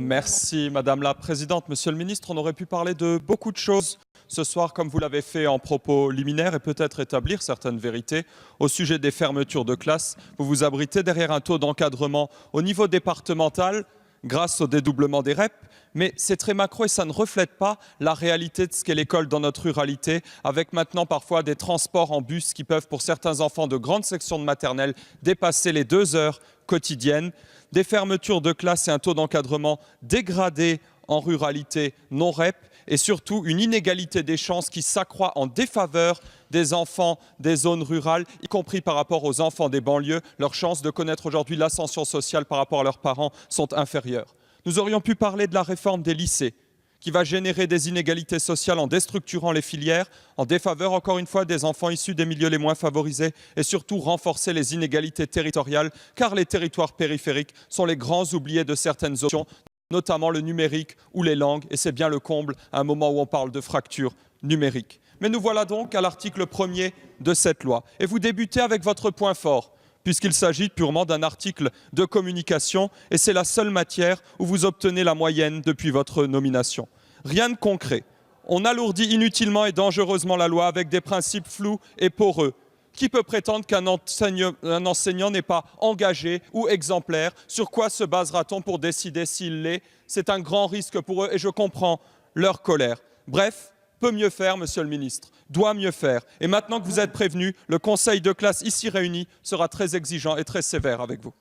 Merci Madame la Présidente. Monsieur le Ministre, on aurait pu parler de beaucoup de choses ce soir, comme vous l'avez fait en propos liminaires, et peut-être établir certaines vérités au sujet des fermetures de classes. Vous vous abritez derrière un taux d'encadrement au niveau départemental grâce au dédoublement des REP, mais c'est très macro et ça ne reflète pas la réalité de ce qu'est l'école dans notre ruralité, avec maintenant parfois des transports en bus qui peuvent, pour certains enfants de grandes sections de maternelle, dépasser les 2 heures quotidiennes, des fermetures de classes et un taux d'encadrement dégradé en ruralité non REP, et surtout une inégalité des chances qui s'accroît en défaveur des enfants des zones rurales, y compris par rapport aux enfants des banlieues. Leurs chances de connaître aujourd'hui l'ascension sociale par rapport à leurs parents sont inférieures. Nous aurions pu parler de la réforme des lycées, qui va générer des inégalités sociales en déstructurant les filières, en défaveur, encore une fois, des enfants issus des milieux les moins favorisés, et surtout renforcer les inégalités territoriales, car les territoires périphériques sont les grands oubliés de certaines options, notamment le numérique ou les langues, et c'est bien le comble à un moment où on parle de fracture numérique. Mais nous voilà donc à l'article 1er de cette loi. Et vous débutez avec votre point fort, puisqu'il s'agit purement d'un article de communication, et c'est la seule matière où vous obtenez la moyenne depuis votre nomination. Rien de concret. On alourdit inutilement et dangereusement la loi avec des principes flous et poreux. Qui peut prétendre qu'un enseignant n'est pas engagé ou exemplaire? Sur quoi se basera-t-on pour décider s'il l'est? C'est un grand risque pour eux et je comprends leur colère. Bref, peut mieux faire, Monsieur le Ministre, doit mieux faire. Et maintenant que vous êtes prévenu, le conseil de classe ici réuni sera très exigeant et très sévère avec vous.